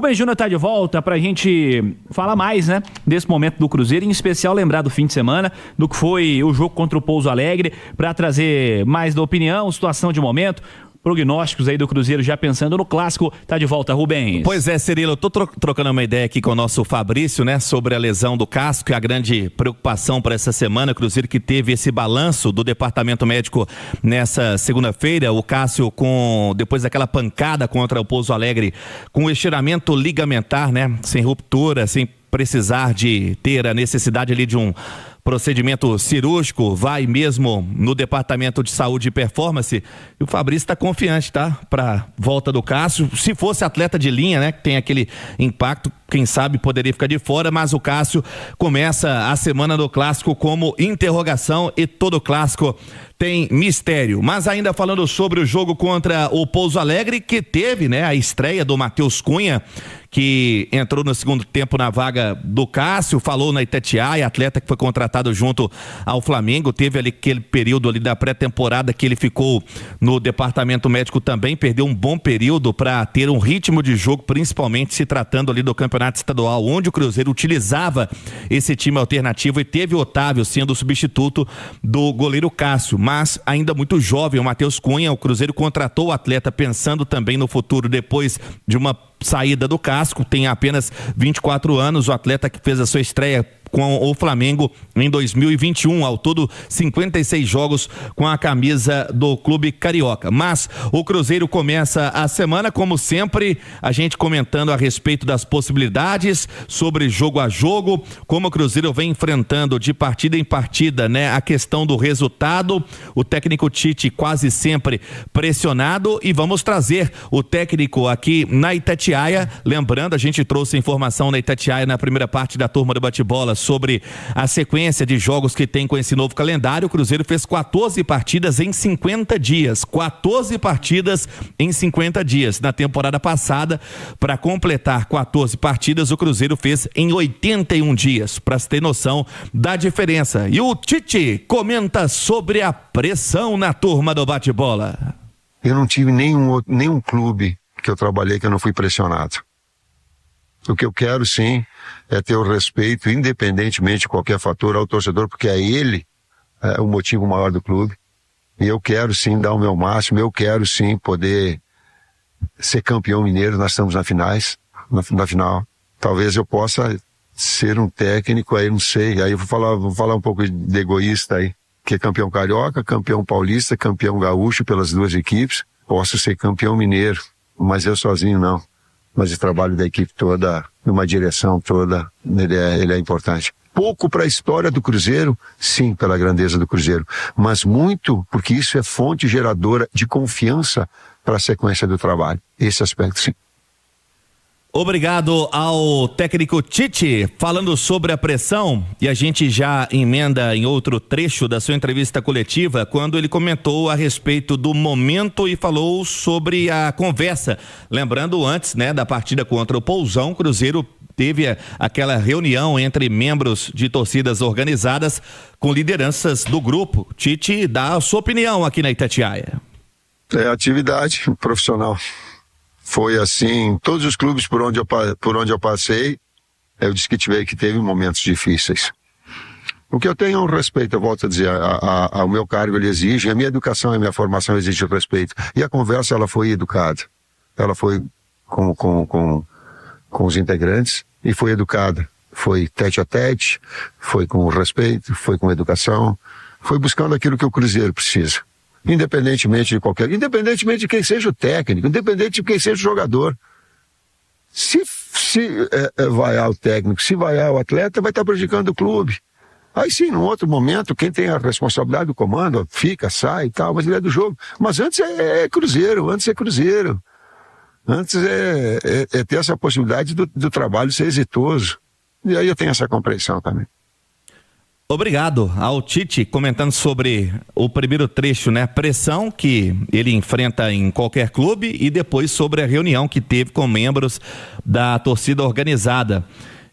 Rubens Júnior tá de volta pra gente falar mais, né, desse momento do Cruzeiro, em especial lembrar do fim de semana, do que foi o jogo contra o Pouso Alegre, pra trazer mais da opinião, situação de momento, prognósticos aí do Cruzeiro, já pensando no clássico. Tá de volta, Rubens. Pois é, Cirilo, eu tô trocando uma ideia aqui com o nosso Fabrício, né, sobre a lesão do casco e a grande preocupação para essa semana. O Cruzeiro que teve esse balanço do departamento médico nessa segunda-feira, o Cássio depois daquela pancada contra o Pouso Alegre, com estiramento ligamentar, né, sem ruptura, sem precisar de ter a necessidade ali de um procedimento cirúrgico, vai mesmo no departamento de saúde e performance, e o Fabrício está confiante, tá? Para volta do Cássio. Se fosse atleta de linha, né, que tem aquele impacto, quem sabe poderia ficar de fora, mas o Cássio começa a semana do clássico como interrogação, e todo clássico tem mistério. Mas ainda falando sobre o jogo contra o Pouso Alegre, que teve, né, a estreia do Matheus Cunha, que entrou no segundo tempo na vaga do Cássio, falou na Itatiaia, atleta que foi contratado junto ao Flamengo, teve ali aquele período ali da pré-temporada que ele ficou no departamento médico também, perdeu um bom período para ter um ritmo de jogo, principalmente se tratando ali do campeonato estadual, onde o Cruzeiro utilizava esse time alternativo, e teve o Otávio sendo o substituto do goleiro Cássio, mas ainda muito jovem o Matheus Cunha. O Cruzeiro contratou o atleta pensando também no futuro, depois de uma saída do casco, tem apenas 24 anos, o atleta que fez a sua estreia com o Flamengo em 2021, ao todo 56 jogos com a camisa do clube carioca. Mas o Cruzeiro começa a semana, como sempre, a gente comentando a respeito das possibilidades sobre jogo a jogo, como o Cruzeiro vem enfrentando de partida em partida, né, a questão do resultado, o técnico Tite quase sempre pressionado, e vamos trazer o técnico aqui na Itatiaia. Lembrando, a gente trouxe informação na Itatiaia na primeira parte da turma do bate-bola sobre a sequência de jogos que tem com esse novo calendário. O Cruzeiro fez 14 partidas em 50 dias. 14 partidas em 50 dias. Na temporada passada, para completar 14 partidas, o Cruzeiro fez em 81 dias, para se ter noção da diferença. E o Tite comenta sobre a pressão na turma do bate-bola. Eu não tive nenhum clube que eu trabalhei que eu não fui pressionado. O que eu quero, sim, é ter o respeito, independentemente de qualquer fator, ao torcedor, porque é ele o motivo maior do clube. E eu quero, sim, dar o meu máximo, eu quero, sim, poder ser campeão mineiro. Nós estamos na final. Talvez eu possa ser um técnico, aí não sei, aí eu vou falar um pouco de egoísta aí, que é campeão carioca, campeão paulista, campeão gaúcho pelas duas equipes. Posso ser campeão mineiro, mas eu sozinho não. Mas o trabalho da equipe toda, numa direção toda, ele é importante. Pouco para a história do Cruzeiro, sim, pela grandeza do Cruzeiro, mas muito porque isso é fonte geradora de confiança para a sequência do trabalho. Esse aspecto, sim. Obrigado ao técnico Tite, falando sobre a pressão, e a gente já emenda em outro trecho da sua entrevista coletiva, quando ele comentou a respeito do momento e falou sobre a conversa. Lembrando, antes, né, da partida contra o Pousão, o Cruzeiro teve aquela reunião entre membros de torcidas organizadas com lideranças do grupo. Tite dá a sua opinião aqui na Itatiaia. É atividade profissional. Foi assim, todos os clubes por onde eu passei, eu disse que teve momentos difíceis. O que eu tenho é um respeito, eu volto a dizer, ao meu cargo ele exige, a minha educação e a minha formação exigem respeito. E a conversa, ela foi educada. Ela foi com os integrantes e foi educada. Foi tete a tete, foi com respeito, foi com educação, foi buscando aquilo que o Cruzeiro precisa. Independentemente de quem seja o técnico, independente de quem seja o jogador. Se vaiar o técnico, se vaiar o atleta, vai estar prejudicando o clube. Aí sim, num outro momento, quem tem a responsabilidade do comando, fica, sai e tal, mas ele é do jogo. Mas antes é Cruzeiro. Antes é ter essa possibilidade do trabalho ser exitoso. E aí eu tenho essa compreensão também. Obrigado ao Tite, comentando sobre o primeiro trecho, né? Pressão que ele enfrenta em qualquer clube, e depois sobre a reunião que teve com membros da torcida organizada.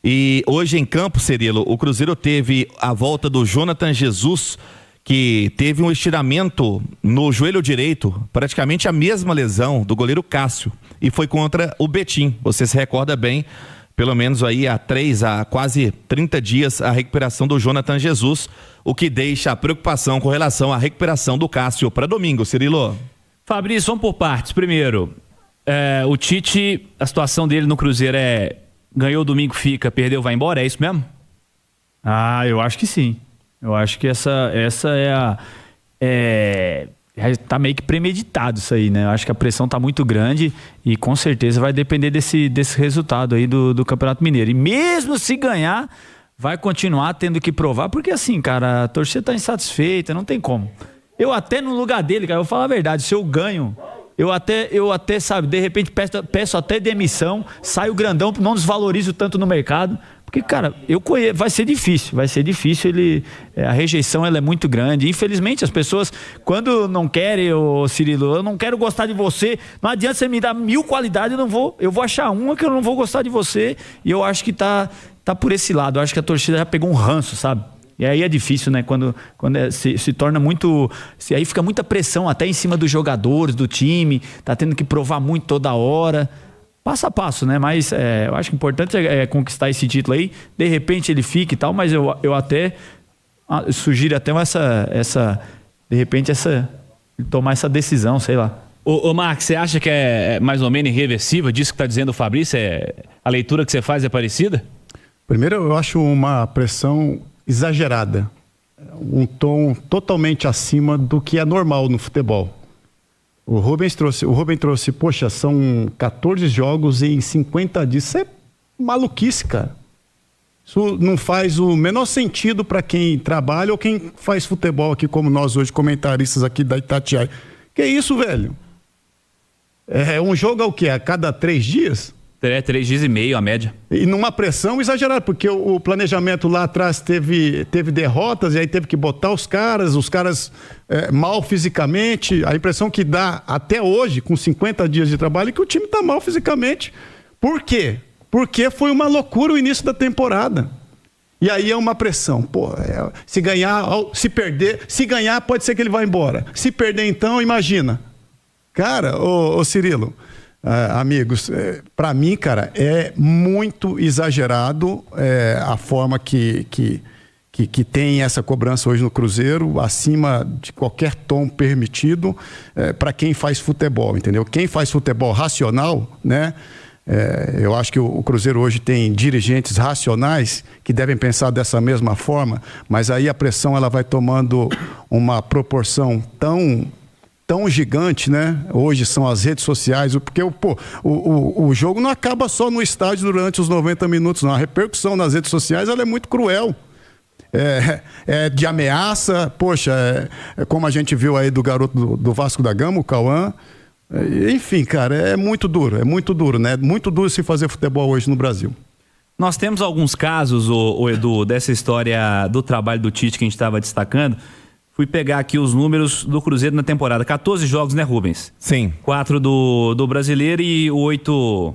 E hoje em campo, Cirilo, o Cruzeiro teve a volta do Jonathan Jesus, que teve um estiramento no joelho direito, praticamente a mesma lesão do goleiro Cássio, e foi contra o Betim. Você se recorda bem, pelo menos aí há quase 30 dias, a recuperação do Jonathan Jesus, o que deixa a preocupação com relação à recuperação do Cássio para domingo, Cirilo. Fabrício, vamos por partes. Primeiro, o Tite, a situação dele no Cruzeiro ganhou domingo, fica, perdeu, vai embora, é isso mesmo? Ah, eu acho que sim. Eu acho que essa tá meio que premeditado isso aí, né? Eu acho que a pressão tá muito grande e com certeza vai depender desse resultado aí do Campeonato Mineiro. E mesmo se ganhar, vai continuar tendo que provar, porque assim, cara, a torcida tá insatisfeita, não tem como. Eu até no lugar dele, cara, eu vou falar a verdade, se eu ganho, eu até sabe, de repente peço até demissão, saio grandão, não desvalorizo tanto no mercado. Porque, cara, vai ser difícil, a rejeição ela é muito grande. Infelizmente, as pessoas, quando não querem, Cirilo, eu não quero gostar de você, não adianta você me dar 1000 qualidades, eu vou achar uma que eu não vou gostar de você, e eu acho que tá por esse lado, eu acho que a torcida já pegou um ranço, sabe? E aí é difícil, né? Quando se torna muito... Aí fica muita pressão até em cima dos jogadores, do time, tá tendo que provar muito toda hora... Passo a passo, né? Mas eu acho que o importante é conquistar esse título aí. De repente ele fica e tal, mas eu até sugiro até de repente tomar essa decisão, sei lá. Ô Marcos, você acha que é mais ou menos irreversível disso que está dizendo o Fabrício? A leitura que você faz é parecida? Primeiro, eu acho uma pressão exagerada. Um tom totalmente acima do que é normal no futebol. O Rubem trouxe, poxa, são 14 jogos em 50 dias. Isso é maluquice, cara. Isso não faz o menor sentido para quem trabalha ou quem faz futebol aqui, como nós hoje, comentaristas aqui da Itatiaia. Que isso, velho? Um jogo é o quê? A cada 3 dias? 3 dias e meio, a média. E numa pressão exagerada, porque o planejamento lá atrás teve derrotas, e aí teve que botar os caras mal fisicamente. A impressão que dá até hoje, com 50 dias de trabalho, é que o time está mal fisicamente. Por quê? Porque foi uma loucura o início da temporada. E aí é uma pressão. Pô, se ganhar, se perder, se ganhar, pode ser que ele vá embora. Se perder, então, imagina. Cara, ô Cirilo... amigos, para mim, cara, é muito exagerado a forma que tem essa cobrança hoje no Cruzeiro, acima de qualquer tom permitido para quem faz futebol, entendeu? Quem faz futebol racional, né? Eu acho que o Cruzeiro hoje tem dirigentes racionais que devem pensar dessa mesma forma, mas aí a pressão ela vai tomando uma proporção tão gigante, né? Hoje são as redes sociais, porque o jogo não acaba só no estádio durante os 90 minutos, não. A repercussão nas redes sociais ela é muito cruel. De ameaça, poxa, como a gente viu aí do garoto do Vasco da Gama, o Cauã. Enfim, cara, é muito duro, né? Muito duro se fazer futebol hoje no Brasil. Nós temos alguns casos, o Edu, dessa história do trabalho do Tite que a gente estava destacando. Fui pegar aqui os números do Cruzeiro na temporada. 14 jogos, né, Rubens? Sim. 4 do Brasileiro e 8...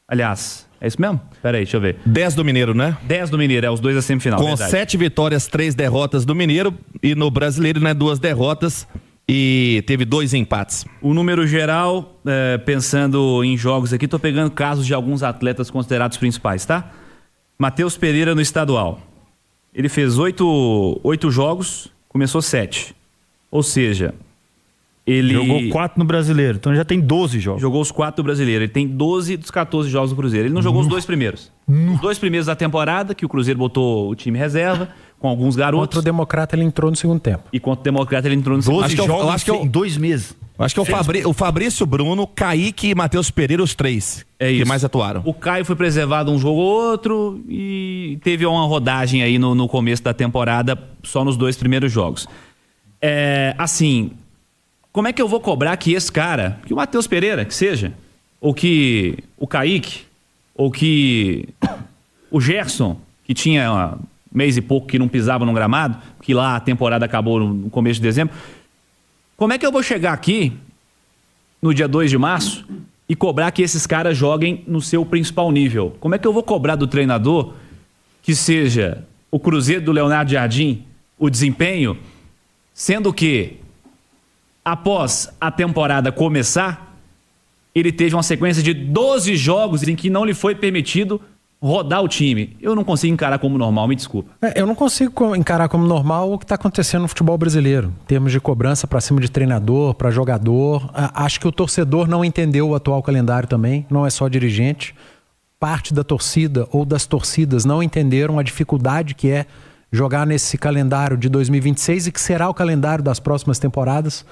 Aliás, é isso mesmo? Peraí, deixa eu ver. 10 do Mineiro, né? 10 do Mineiro, os 2 da semifinal. Com 7 vitórias, 3 derrotas do Mineiro. E no Brasileiro, né, 2 derrotas e teve 2 empates. O número geral, pensando em jogos aqui, tô pegando casos de alguns atletas considerados principais, tá? Matheus Pereira no estadual. Ele fez 8 jogos... Começou 7. Ou seja, ele... Jogou 4 no Brasileiro, então já tem 12 jogos. Jogou os 4 do Brasileiro. Ele tem 12 dos 14 jogos no Cruzeiro. Ele não jogou os 2 primeiros. Os 2 primeiros da temporada, que o Cruzeiro botou o time reserva, com alguns garotos. Contra o Democrata ele entrou no segundo tempo. E contra o Democrata ele entrou no segundo tempo. 12 jogos em 2 meses. Acho que é o Fabrício, Bruno, Kaique e Matheus Pereira, os 3 que mais atuaram. O Caio foi preservado um jogo ou outro e teve uma rodagem aí no começo da temporada, só nos 2 primeiros jogos. Assim, como é que eu vou cobrar que esse cara, que o Matheus Pereira, que seja, ou que o Kaique, ou que o Gerson, que tinha mês e pouco que não pisava no gramado, que lá a temporada acabou no começo de dezembro, como é que eu vou chegar aqui no dia 2 de março e cobrar que esses caras joguem no seu principal nível? Como é que eu vou cobrar do treinador que seja o Cruzeiro do Leonardo Jardim, o desempenho Sendo que, após a temporada começar, ele teve uma sequência de 12 jogos em que não lhe foi permitido rodar o time. Eu não consigo encarar como normal, me desculpa. Eu não consigo encarar como normal o que está acontecendo no futebol brasileiro, em termos de cobrança para cima de treinador, para jogador. Acho que o torcedor não entendeu o atual calendário também, não é só dirigente. Parte da torcida ou das torcidas não entenderam a dificuldade que é jogar nesse calendário de 2026 e que será o calendário das próximas temporadas.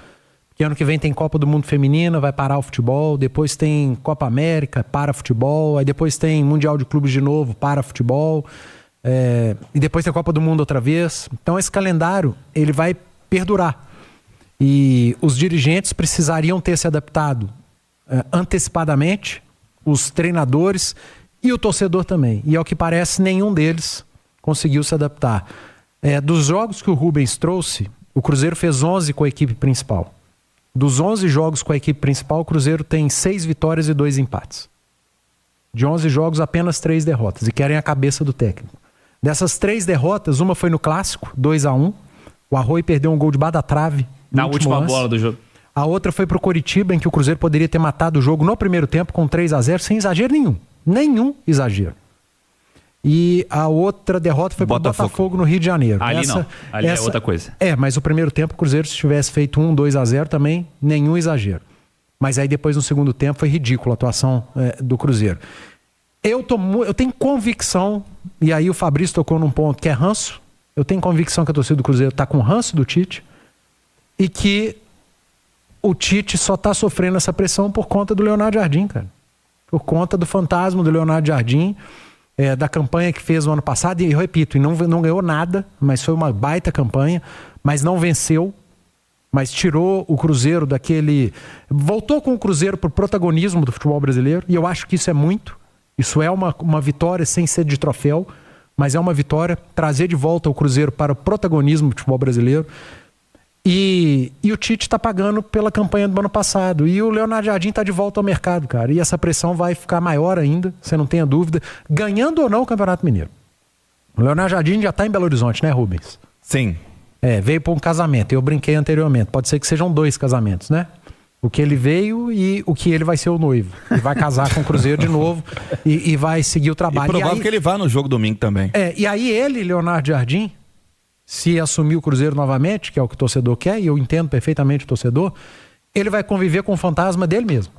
Porque ano que vem tem Copa do Mundo Feminina, vai parar o futebol, depois tem Copa América, para futebol, aí depois tem Mundial de Clubes de novo, para futebol, e depois tem Copa do Mundo outra vez. Então esse calendário, ele vai perdurar. E os dirigentes precisariam ter se adaptado antecipadamente, os treinadores e o torcedor também. E ao que parece, nenhum deles conseguiu se adaptar. Dos jogos que o Rubens trouxe, o Cruzeiro fez 11 com a equipe principal. Dos 11 jogos com a equipe principal, o Cruzeiro tem 6 vitórias e 2 empates. De 11 jogos, apenas 3 derrotas. E querem a cabeça do técnico. Dessas 3 derrotas, uma foi no Clássico, 2-1. O Arroio perdeu um gol debaixo da trave. Na última bola do jogo. A outra foi pro Coritiba, em que o Cruzeiro poderia ter matado o jogo no primeiro tempo com 3-0, sem exagero nenhum. Nenhum exagero. E a outra derrota foi pro Botafogo no Rio de Janeiro. Ali não. Ali é outra coisa. Mas o primeiro tempo, o Cruzeiro, se tivesse feito 2-0 também, nenhum exagero. Mas aí depois, no segundo tempo, foi ridícula a atuação do Cruzeiro. Eu tenho convicção, e aí o Fabrício tocou num ponto que é ranço. Eu tenho convicção que a torcida do Cruzeiro está com ranço do Tite e que o Tite só está sofrendo essa pressão por conta do Leonardo Jardim, cara. Por conta do fantasma do Leonardo Jardim, da campanha que fez no ano passado, e eu repito, não ganhou nada, mas foi uma baita campanha, mas não venceu, mas tirou o Cruzeiro daquele... Voltou com o Cruzeiro para o protagonismo do futebol brasileiro, e eu acho que isso é muito. Isso é uma vitória sem ser de troféu, mas é uma vitória trazer de volta o Cruzeiro para o protagonismo do futebol brasileiro. E o Tite está pagando pela campanha do ano passado. E o Leonardo Jardim está de volta ao mercado, cara. E essa pressão vai ficar maior ainda, você não tenha dúvida, ganhando ou não o Campeonato Mineiro. O Leonardo Jardim já está em Belo Horizonte, né, Rubens? Sim. Veio para um casamento. Eu brinquei anteriormente. Pode ser que sejam 2 casamentos, né? O que ele veio e o que ele vai ser o noivo. Ele vai casar com o Cruzeiro de novo e vai seguir o trabalho. E provável que ele vá no jogo domingo também. E aí ele, Leonardo Jardim, se assumir o Cruzeiro novamente, que é o que o torcedor quer, e eu entendo perfeitamente o torcedor, ele vai conviver com o fantasma dele mesmo.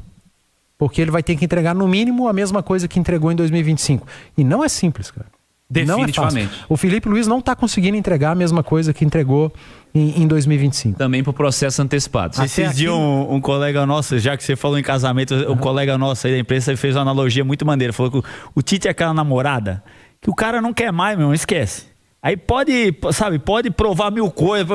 Porque ele vai ter que entregar no mínimo a mesma coisa que entregou em 2025. E não é simples, cara. Definitivamente. Não é fácil. O Felipe Luiz não está conseguindo entregar a mesma coisa que entregou em 2025. Também por processo antecipado. Esses dias um colega nosso, já que você falou em casamento, o colega nosso aí da imprensa fez uma analogia muito maneira. Falou que o Tite é aquela namorada que o cara não quer mais, meu, esquece. Aí pode provar 1000 coisas,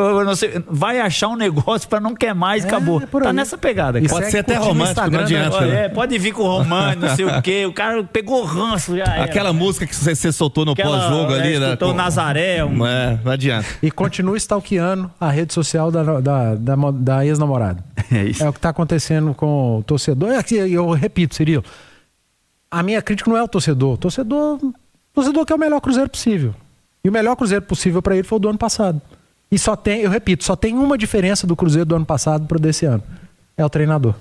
vai achar um negócio pra não quer mais, acabou. Tá nessa pegada. Pode ser até romântico, não adianta. Né? Pode vir com romântico, não sei o quê. O cara pegou ranço, já era. Aquela música que você soltou no pós-jogo ali, né? Escutou Nazaré. Não adianta. E continua stalkeando a rede social da ex-namorada. É isso. É o que tá acontecendo com o torcedor. Eu repito, Cirilo, a minha crítica não é o torcedor. O torcedor quer o melhor Cruzeiro possível. E o melhor Cruzeiro possível para ele foi o do ano passado. E só tem uma diferença do Cruzeiro do ano passado para o desse ano. É o treinador.